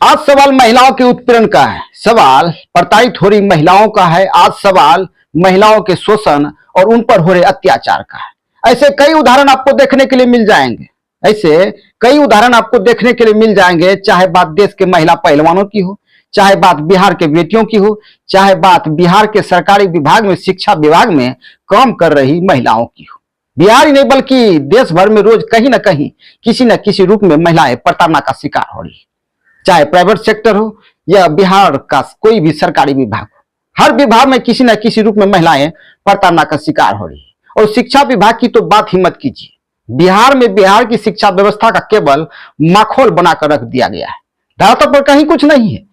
आज सवाल महिलाओं के उत्पीड़न का है, सवाल प्रताड़ित हो रही महिलाओं का है, आज सवाल महिलाओं के शोषण और उन पर हो रहे अत्याचार का है। ऐसे कई उदाहरण आपको देखने के लिए मिल जाएंगे, चाहे बात देश के महिला पहलवानों की हो, चाहे बात बिहार के बेटियों की हो, चाहे बात बिहार के सरकारी विभाग में शिक्षा विभाग में काम कर रही महिलाओं की हो। बिहार ही नहीं बल्कि देश भर में रोज कहीं ना कहीं किसी न किसी रूप में महिलाएं प्रताड़ना का शिकार हो रही है, चाहे प्राइवेट सेक्टर हो या बिहार का कोई भी सरकारी विभाग हो। हर विभाग में किसी न किसी रूप में महिलाएं प्रताड़ना का शिकार हो रही है। और शिक्षा विभाग की तो बात ही मत कीजिए, बिहार में बिहार की शिक्षा व्यवस्था का केवल माखौल बनाकर रख दिया गया है। धरातल पर कहीं कुछ नहीं है,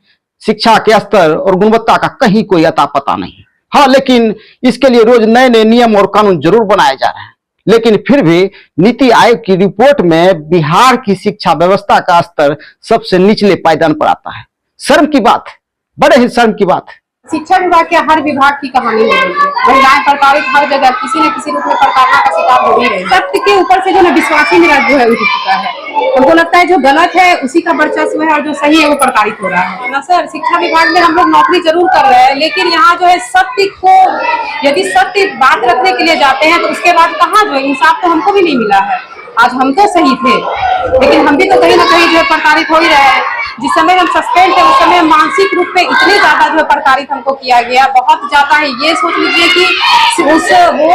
शिक्षा के स्तर और गुणवत्ता का कहीं कोई अता पता नहीं। हाँ, लेकिन इसके लिए रोज नए नए नियम और कानून जरूर बनाए जा रहे हैं, लेकिन फिर भी नीति आयोग की रिपोर्ट में बिहार की शिक्षा व्यवस्था का स्तर सबसे निचले पायदान पर आता है। शर्म की बात है, बड़े ही शर्म की बात है। शिक्षा विभाग के हर विभाग की कहानी हो रही है। महिलाएं प्रताड़ित हर जगह किसी न किसी रूप में प्रताड़ना का शिकार हो ही रही है। सत्य के ऊपर से जो ना विश्वास ही मेरा जो है उठ चुका है। हमको लगता है जो गलत है उसी का वर्चस्व है और जो सही है वो प्रताड़ित हो रहा है ना। सर, शिक्षा विभाग में हम लोग नौकरी जरूर कर रहे हैं, लेकिन यहाँ जो है सत्य को, यदि सत्य बात रखने के लिए जाते हैं तो उसके बाद कहाँ जो है इंसाफ तो हमको भी नहीं मिला है। आज हम तो सही थे, लेकिन हम भी तो कहीं ना कहीं जो है प्रताड़ित हो ही रहे हैं। जिस समय हम सस्पेंड थे उस समय मानसिक रूप में इतने ज्यादा जो है प्रताड़ित हमको किया गया, बहुत ज्यादा है। ये सोच लीजिए कि वो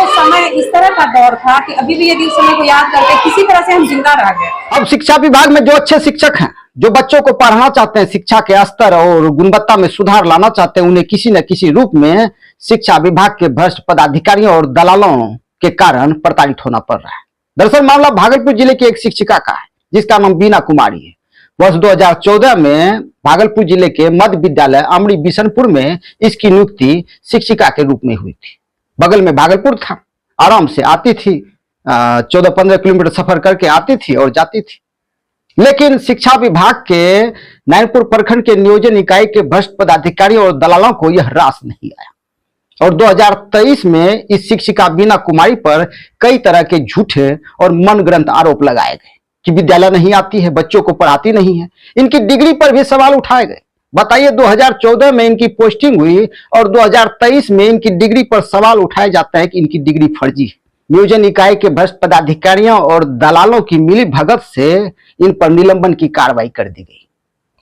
समय इस तरह का दौर था कि अभी भी यदि उस समय को याद करके किसी तरह से हम जिंदा रह गए। अब शिक्षा विभाग में जो अच्छे शिक्षक हैं, जो बच्चों को पढ़ाना चाहते हैं, शिक्षा के स्तर और गुणवत्ता में सुधार लाना चाहते हैं, उन्हें किसी न किसी रूप में शिक्षा विभाग के भ्रष्ट पदाधिकारियों और दलालों के कारण प्रताड़ित होना पड़ रहा है। दरअसल मामला भागलपुर जिले की एक शिक्षिका का है, जिसका नाम बीना कुमारी है। वर्ष 2014 में भागलपुर जिले के मध्य विद्यालय अमरी बिशनपुर में इसकी नियुक्ति शिक्षिका के रूप में हुई थी। बगल में भागलपुर था, आराम से आती थी, 14-15 किलोमीटर सफर करके आती थी और जाती थी। लेकिन शिक्षा विभाग के नैनपुर प्रखंड के नियोजन इकाई के भ्रष्ट पदाधिकारियों और दलालों को यह रास नहीं आया और 2023 में इस शिक्षिका बीना कुमारी पर कई तरह के झूठे और मनगढ़ंत आरोप लगाए गए कि विद्यालय नहीं आती है, बच्चों को पढ़ाती नहीं है। इनकी डिग्री पर भी सवाल उठाए गए। बताइए, 2014 में इनकी पोस्टिंग हुई और 2023 में इनकी डिग्री पर सवाल उठाए जाता है कि इनकी डिग्री फर्जी है। नियोजन इकाई के भ्रष्ट पदाधिकारियों और दलालों की मिली भगत से इन पर निलंबन की कार्रवाई कर दी गई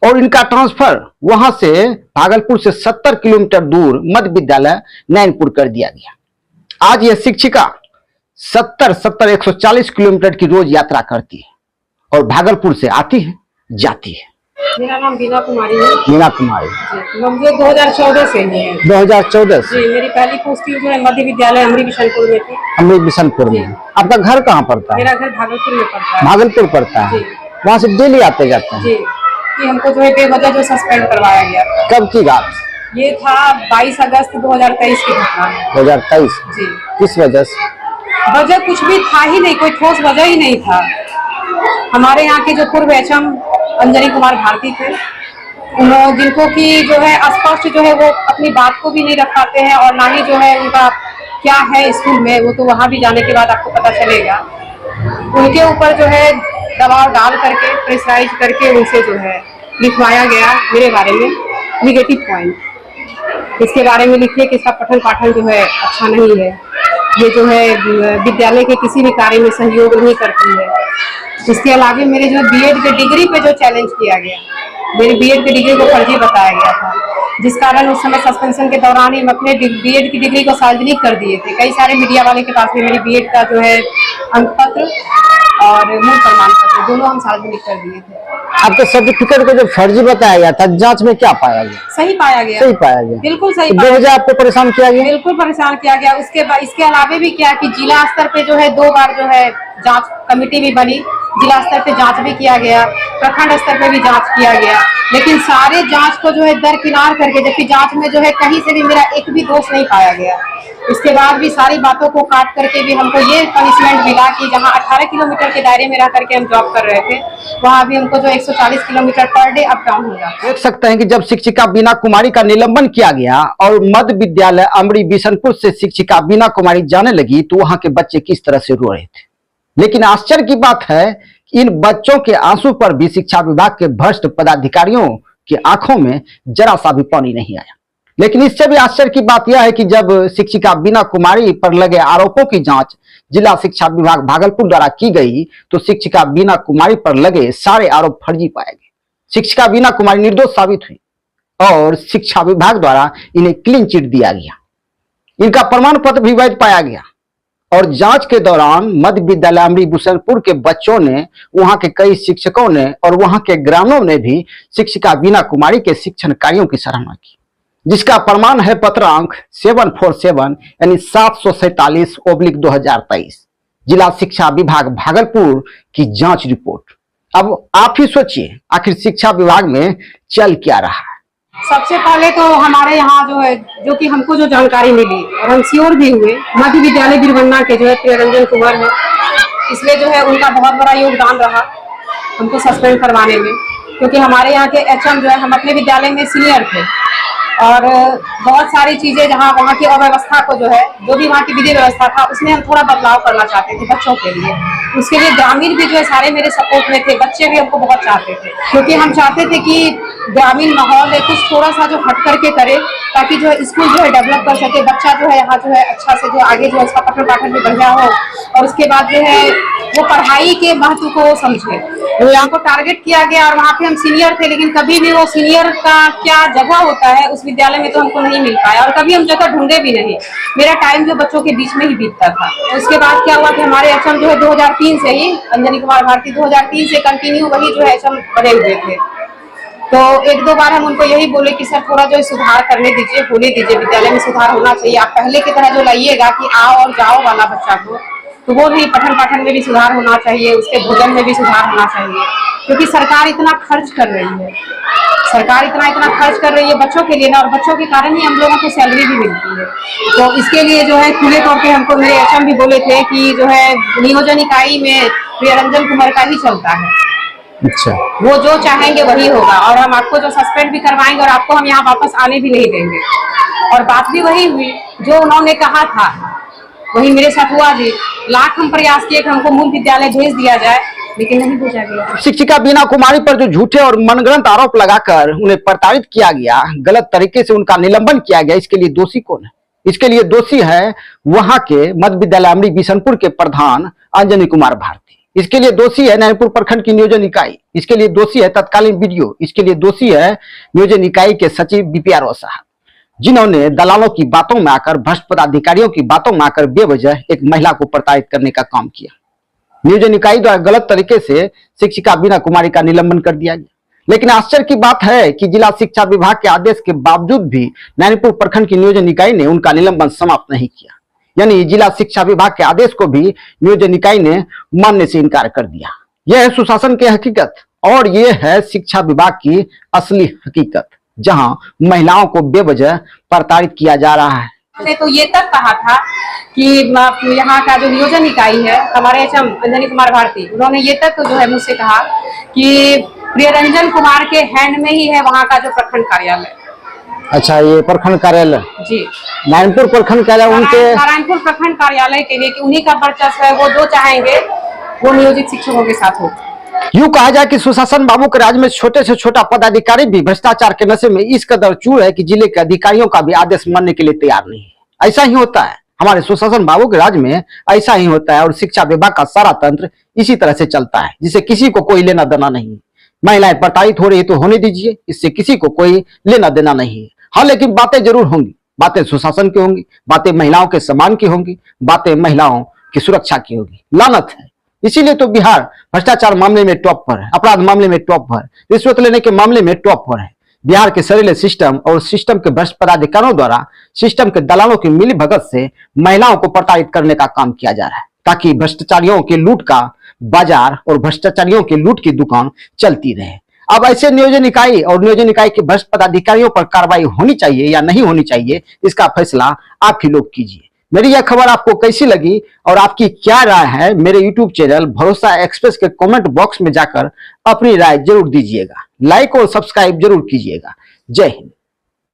और इनका ट्रांसफर वहां से भागलपुर से 70 किलोमीटर दूर मध्य विद्यालय नैनपुर कर दिया गया। आज यह शिक्षिका 140 किलोमीटर की रोज यात्रा करती है और भागलपुर से आती है, जाती है। मेरा नाम बीना कुमारी है। बीना कुमारी मुझे 2014 से ही है। 2014 से? जी, मेरी पहली पोस्टिंग जो है मध्य विद्यालय अमरी बिशनपुर में थी। अमरी बिशनपुर में? आपका घर कहाँ पड़ता है? मेरा घर भागलपुर में पड़ता है। भागलपुर पड़ता है, वहाँ से डेली आते जाते हैं? जी, कि हमको जो है बेवजह जो सस्पेंड करवाया गया। कब की बात? ये था 22 अगस्त 2023 की घटना। 2023? जी। किस वजह से? वजह कुछ भी था ही नहीं, कोई ठोस वजह ही नहीं था। हमारे यहाँ के जो पूर्व एचएम अंजनी कुमार भारती थे, उन्होंने जिनको की जो है स्पष्ट जो है वो अपनी बात को भी नहीं रख पाते हैं और ना ही जो है उनका क्या है स्कूल में, वो तो वहाँ भी जाने के बाद आपको पता चलेगा। उनके ऊपर जो है दबाव डाल करके, प्रेशराइज करके उनसे जो है लिखवाया गया मेरे बारे में निगेटिव पॉइंट, इसके बारे में लिखिए कि इसका पठन पाठन जो है अच्छा नहीं है, ये जो है विद्यालय के किसी भी कार्य में सहयोग नहीं करती है। इसके अलावा मेरे जो बीएड के डिग्री पे जो चैलेंज किया गया, मेरी बीएड की डिग्री को फर्जी बताया गया था, जिस कारण उस समय सस्पेंशन के दौरान ही हम अपने बीएड की डिग्री को सार्वजनिक कर दिए थे। कई सारे मीडिया वाले के पास में मेरी बीएड का जो है अंक पत्र और मूल प्रमाण पत्र दोनों हम सार्वजनिक कर दिए थे। आपके सर्टिफिकेट को जो फर्जी बताया गया था, जांच में क्या पाया गया? सही पाया गया। सही पाया गया? बिल्कुल सही। दो वजह आपको परेशान किया गया? बिल्कुल परेशान किया गया। इसके अलावा भी क्या कि जिला स्तर पे जो है 2 बार जो है जांच कमेटी भी बनी, जिला स्तर पे जांच भी किया गया, प्रखंड स्तर पे भी जांच किया गया, लेकिन सारे जांच को जो है दरकिनार करके, जबकि जांच में जो है कहीं से भी मेरा एक भी दोष नहीं पाया गया। उसके बाद भी सारी बातों को काट करके भी हमको ये पनिशमेंट मिला कि जहां 18 किलोमीटर के दायरे में रह करके हम जॉब कर रहे थे, वहां भी हमको जो 140 kilometre per day up down हो जाता। देख सकते हैं कि जब शिक्षिका बीना कुमारी का निलंबन किया गया और मध्य विद्यालय अमरी बिशनपुर से शिक्षिका बीना कुमारी जाने लगी तो वहां के बच्चे किस तरह से रो रहे थे। लेकिन आश्चर्य की बात है कि इन बच्चों के आंसू पर भी शिक्षा विभाग के भ्रष्ट पदाधिकारियों की आंखों में जरा सा भी पानी नहीं आया। लेकिन इससे भी आश्चर्य की बात यह है कि जब शिक्षिका बीना कुमारी पर लगे आरोपों की जांच जिला शिक्षा विभाग भागलपुर द्वारा की गई तो शिक्षिका बीना कुमारी पर लगे सारे आरोप फर्जी पाए गए। शिक्षिका बीना कुमारी निर्दोष साबित हुई और शिक्षा विभाग द्वारा इन्हें क्लीन चिट दिया गया। इनका प्रमाण पत्र भी वैध पाया गया और जांच के दौरान मध्य विद्यालय अमरी भूषणपुर के बच्चों ने, वहां के कई शिक्षकों ने और वहां के ग्रामीणों ने भी शिक्षिका बीना कुमारी के शिक्षण कार्यों की सराहना की, जिसका प्रमाण है पत्रांक 747 यानी 747/2023 जिला शिक्षा विभाग भागलपुर की जांच रिपोर्ट। अब आप ही सोचिए आखिर शिक्षा विभाग में चल क्या रहा है। सबसे पहले तो हमारे यहाँ जो है, जो कि हमको जो जानकारी मिली और हम श्योर भी हुए, मध्य विद्यालय बिरबन्ना के जो है प्रियरंजन कुमार है, इसलिए जो है उनका बहुत बड़ा योगदान रहा हमको सस्पेंड करवाने में, क्योंकि हमारे यहाँ के एचएम जो है, हम अपने विद्यालय में सीनियर थे और बहुत सारी चीजें जहाँ वहाँ की अव्यवस्था को जो है, जो भी वहाँ की विधि व्यवस्था था उसमें हम थोड़ा बदलाव करना चाहते थे बच्चों के लिए। उसके लिए ग्रामीण भी जो है सारे मेरे सपोर्ट में थे, बच्चे भी हमको बहुत चाहते थे, क्योंकि हम चाहते थे कि ग्रामीण माहौल है कुछ थोड़ा सा जो हट करके करे, ताकि जो है स्कूल जो है डेवलप कर सके, बच्चा जो है यहाँ जो है अच्छा से जो आगे जो है उसका पठन पाठन भी बढ़िया हो और उसके बाद जो है वो पढ़ाई के महत्व को समझे। तो यहाँ को टारगेट किया गया और वहाँ पे हम सीनियर थे, लेकिन कभी भी वो सीनियर का क्या जगह होता है उस विद्यालय में तो हमको नहीं मिल पाया और कभी हम जगह ढूंढे भी नहीं। मेरा टाइम जो बच्चों के बीच में ही बीतता था। उसके बाद क्या हुआ कि हमारे एचएम जो है 2003 से ही, अंजनी कुमार भारती 2003 से कंटिन्यू वही जो है एचएम बने हुए थे। तो एक दो बार हम उनको यही बोले कि सर थोड़ा जो सुधार करने दीजिए, होने दीजिए, विद्यालय में सुधार होना चाहिए, आप पहले की तरह जो लाइएगा कि आओ और जाओ वाला बच्चा को, तो वो नहीं, पठन पाठन में भी सुधार होना चाहिए, उसके भोजन में भी सुधार होना चाहिए, क्योंकि सरकार इतना खर्च कर रही है, सरकार इतना खर्च कर रही है बच्चों के लिए ना, और बच्चों के कारण ही हम लोगों को सैलरी भी मिलती है। तो इसके लिए जो है खुले तौर पे हमको मेरे एचएम भी बोले थे कि जो है नियोजन इकाई में प्रियरंजन कुमार का ही चलता है, अच्छा, वो जो चाहेंगे वही होगा और हम आपको जो सस्पेंड भी करवाएंगे और आपको हम यहाँ वापस आने भी नहीं देंगे। और बात भी वही हुई जो उन्होंने कहा था, वही मेरे साथ हुआ भी। लाख हम प्रयास किए कि हमको मूल विद्यालय भेज दिया जाए, लेकिन नहीं भेजा गया। शिक्षिका बीना कुमारी पर जो झूठे और मनगढ़ंत आरोप लगाकर उन्हें प्रताड़ित किया गया, गलत तरीके से उनका निलंबन किया गया, इसके लिए दोषी कौन है? इसके लिए दोषी है वहां के मध्य विद्यालय अमरी बिशनपुर के प्रधान अंजनी कुमार भारती। इसके लिए दोषी है नैनपुर प्रखंड की नियोजन इकाई। इसके लिए दोषी है तत्कालीन बीडीओ। इसके लिए दोषी है नियोजन इकाई के सचिव बीपीआरओ साहब, जिन्होंने दलालों की बातों में आकर, भ्रष्ट पदाधिकारियों की बातों में आकर बेवजह एक महिला को प्रताड़ित करने का काम किया। नियोजन इकाई द्वारा गलत तरीके से शिक्षिका बीना कुमारी का निलंबन कर दिया गया। लेकिन आश्चर्य की बात है कि जिला शिक्षा विभाग के आदेश के बावजूद भी नैनपुर प्रखंड की नियोजन इकाई ने उनका निलंबन समाप्त नहीं किया, यानी जिला शिक्षा विभाग के आदेश को भी नियोजन इकाई ने मानने से इनकार कर दिया। यह है सुशासन की हकीकत और यह है शिक्षा विभाग की असली हकीकत, जहां महिलाओं को बेवजह प्रताड़ित किया जा रहा है। ने तो ये तक कहा था कि यहाँ का जो नियोजन इकाई है, हमारे एचएम अंजनी कुमार भारती, उन्होंने ये तक जो है मुझसे कहा कि प्रियरंजन कुमार के हैंड में ही है वहाँ का जो प्रखंड कार्यालय। अच्छा, ये प्रखंड कार्यालय जी, नारायणपुर प्रखंड कार्यालय उनके नारायणपुर प्रखंड कार्यालय के लिए कि उन्हीं का वर्चस्व है, वो जो चाहेंगे वो नियोजित शिक्षकों के साथ हो। यूं कहा जाए कि सुशासन बाबू के राज में छोटे से छोटा पदाधिकारी भी भ्रष्टाचार के नशे में इस कदर चूर है कि जिले के अधिकारियों का भी आदेश मानने के लिए तैयार नहीं है। ऐसा ही होता है हमारे सुशासन बाबू के राज में, ऐसा ही होता है और शिक्षा विभाग का सारा तंत्र इसी तरह से चलता है, जिसे किसी को कोई लेना देना नहीं है। महिलाएं प्रताड़ित हो रही है तो होने दीजिए, इससे किसी को कोई लेना देना नहीं है। हाँ, लेकिन बातें जरूर होंगी, बातें सुशासन की होंगी, बातें महिलाओं के सम्मान की होंगी, बातें महिलाओं की सुरक्षा की होगी। लानत है, इसीलिए तो बिहार भ्रष्टाचार मामले में टॉप पर है, अपराध मामले में टॉप पर है, रिश्वत लेने के मामले में टॉप पर है। बिहार के सरेले सिस्टम और सिस्टम के भ्रष्ट पदाधिकारियों द्वारा सिस्टम के दलालों की मिली भगत से महिलाओं को प्रताड़ित करने का काम किया जा रहा है, ताकि भ्रष्टाचारियों के लूट का बाजार और भ्रष्टाचारियों की लूट की दुकान चलती रहे। अब ऐसे नियोजन इकाई और नियोजन इकाई के भ्रष्ट पदाधिकारियों पर कार्रवाई होनी चाहिए या नहीं होनी चाहिए, इसका फैसला आप ही लोग कीजिए। मेरी यह खबर आपको कैसी लगी और आपकी क्या राय है, मेरे YouTube चैनल भरोसा एक्सप्रेस के कमेंट बॉक्स में जाकर अपनी राय जरूर दीजिएगा। लाइक और सब्सक्राइब जरूर कीजिएगा। जय हिंद।